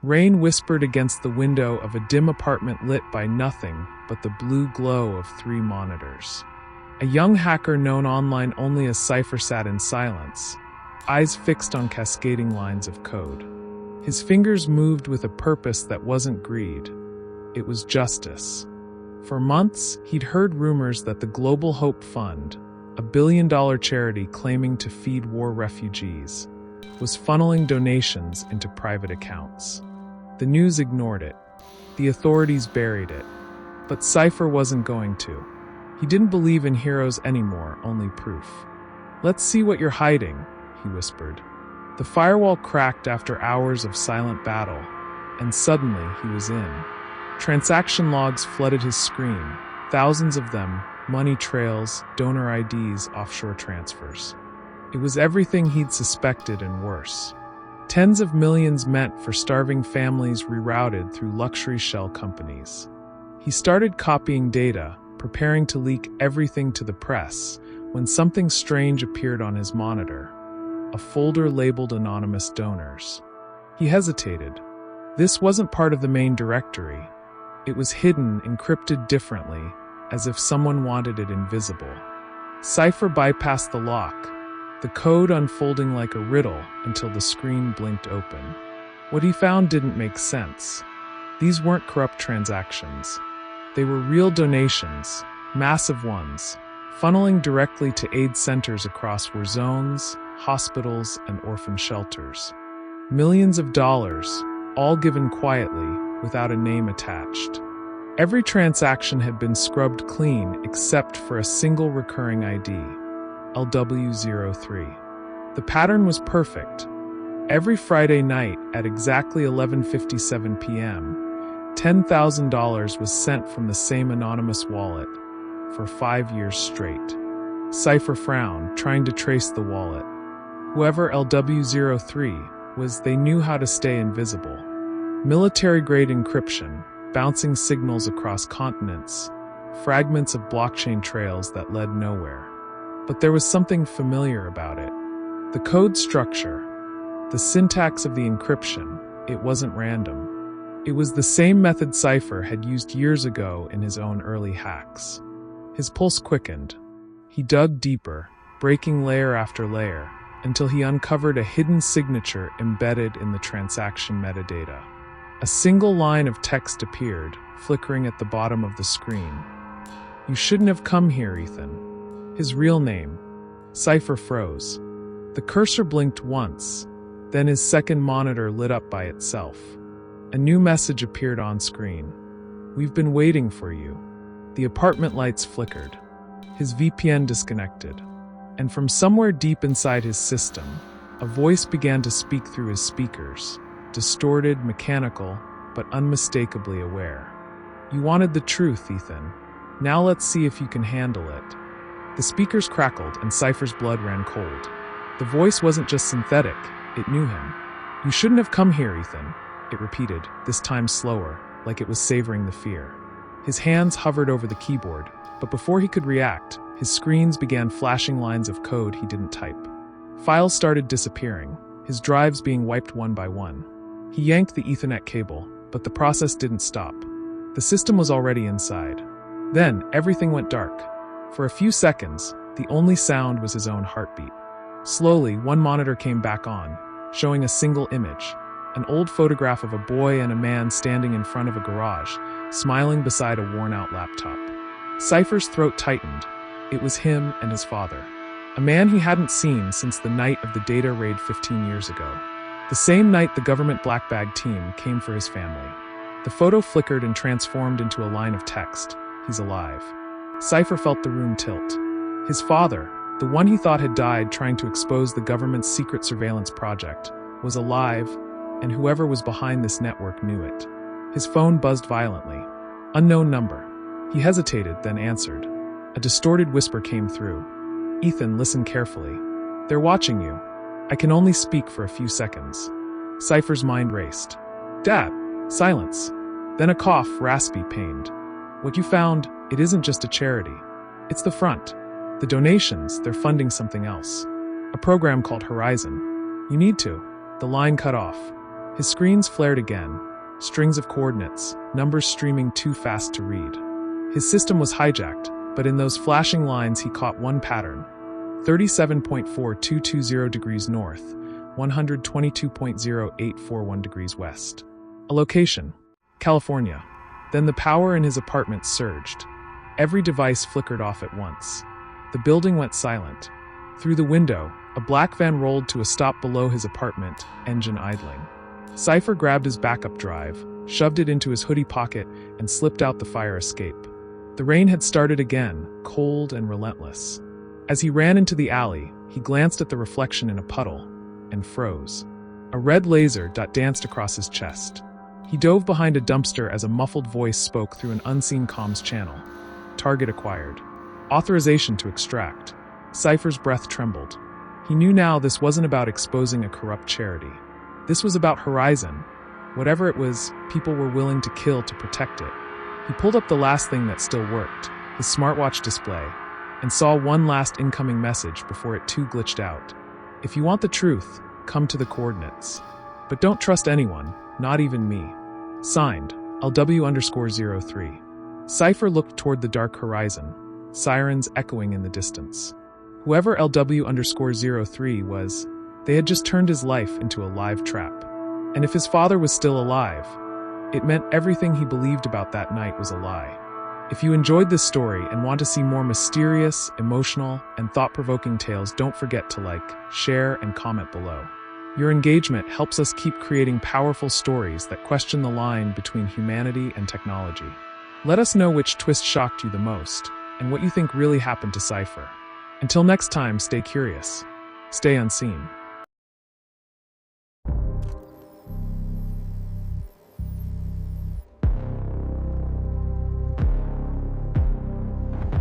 Rain whispered against the window of a dim apartment lit by nothing but the blue glow of 3 monitors. A young hacker known online only as Cipher sat in silence, eyes fixed on cascading lines of code. His fingers moved with a purpose that wasn't greed. It was justice. For months, he'd heard rumors that the Global Hope Fund, a billion-dollar charity claiming to feed war refugees, was funneling donations into private accounts. The news ignored it. The authorities buried it. But Cipher wasn't going to. He didn't believe in heroes anymore, only proof. "Let's see what you're hiding," he whispered. The firewall cracked after hours of silent battle, and suddenly he was in. Transaction logs flooded his screen, thousands of them, money trails, donor IDs, offshore transfers. It was everything he'd suspected and worse. Tens of millions meant for starving families rerouted through luxury shell companies. He started copying data, preparing to leak everything to the press, when something strange appeared on his monitor. A folder labeled Anonymous Donors. He hesitated. This wasn't part of the main directory. It was hidden, encrypted differently, as if someone wanted it invisible. Cipher bypassed the lock, the code unfolding like a riddle until the screen blinked open. What he found didn't make sense. These weren't corrupt transactions. They were real donations, massive ones, funneling directly to aid centers across war zones, hospitals, and orphan shelters. Millions of dollars, all given quietly, without a name attached. Every transaction had been scrubbed clean except for a single recurring ID, LW03. The pattern was perfect. Every Friday night at exactly 11:57 p.m., $10,000 was sent from the same anonymous wallet for 5 years straight. Cipher frowned, trying to trace the wallet. Whoever LW03 was, they knew how to stay invisible. Military-grade encryption, bouncing signals across continents, fragments of blockchain trails that led nowhere. But there was something familiar about it. The code structure, the syntax of the encryption, it wasn't random. It was the same method Cipher had used years ago in his own early hacks. His pulse quickened. He dug deeper, breaking layer after layer, until he uncovered a hidden signature embedded in the transaction metadata. A single line of text appeared, flickering at the bottom of the screen. "You shouldn't have come here, Ethan." His real name. Cipher froze. The cursor blinked once, then his second monitor lit up by itself. A new message appeared on screen. "We've been waiting for you." The apartment lights flickered. His VPN disconnected. And from somewhere deep inside his system, a voice began to speak through his speakers, distorted, mechanical, but unmistakably aware. "You wanted the truth, Ethan. Now let's see if you can handle it." The speakers crackled and Cipher's blood ran cold. The voice wasn't just synthetic, it knew him. "You shouldn't have come here, Ethan," it repeated, this time slower, like it was savoring the fear. His hands hovered over the keyboard, but before he could react, his screens began flashing lines of code he didn't type. Files started disappearing, his drives being wiped one by one. He yanked the Ethernet cable, but the process didn't stop. The system was already inside. Then, everything went dark. For a few seconds, the only sound was his own heartbeat. Slowly, one monitor came back on, showing a single image, an old photograph of a boy and a man standing in front of a garage, smiling beside a worn-out laptop. Cipher's throat tightened. It was him and his father. A man he hadn't seen since the night of the data raid 15 years ago. The same night the government black bag team came for his family. The photo flickered and transformed into a line of text. "He's alive." Cipher felt the room tilt. His father, the one he thought had died trying to expose the government's secret surveillance project, was alive, and whoever was behind this network knew it. His phone buzzed violently. Unknown number. He hesitated, then answered. A distorted whisper came through. "Ethan, listen carefully. They're watching you. I can only speak for a few seconds." Cipher's mind raced. "Dad!" Silence. Then a cough, raspy, pained. "What you found, it isn't just a charity. It's the front. The donations, they're funding something else. A program called Horizon. You need to." The line cut off. His screens flared again, strings of coordinates, numbers streaming too fast to read. His system was hijacked, but in those flashing lines he caught one pattern: 37.4220 degrees north, 122.0841 degrees west. A location: California. Then the power in his apartment surged. Every device flickered off at once. The building went silent. Through the window, a black van rolled to a stop below his apartment, engine idling. Cipher grabbed his backup drive, shoved it into his hoodie pocket, and slipped out the fire escape. The rain had started again, cold and relentless. As he ran into the alley, he glanced at the reflection in a puddle and froze. A red laser danced across his chest. He dove behind a dumpster as a muffled voice spoke through an unseen comms channel. Target acquired. Authorization to extract. Cipher's breath trembled. He knew now this wasn't about exposing a corrupt charity. This was about Horizon. Whatever it was, people were willing to kill to protect it. He pulled up the last thing that still worked, his smartwatch display, and saw one last incoming message before it too glitched out. If you want the truth, come to the coordinates. But don't trust anyone, not even me. Signed, LW_03. Cipher looked toward the dark horizon, sirens echoing in the distance. Whoever LW_03 was, they had just turned his life into a live trap. And if his father was still alive, it meant everything he believed about that night was a lie. If you enjoyed this story and want to see more mysterious, emotional, and thought-provoking tales, don't forget to like, share, and comment below. Your engagement helps us keep creating powerful stories that question the line between humanity and technology. Let us know which twist shocked you the most, and what you think really happened to Cipher. Until next time, stay curious, stay unseen.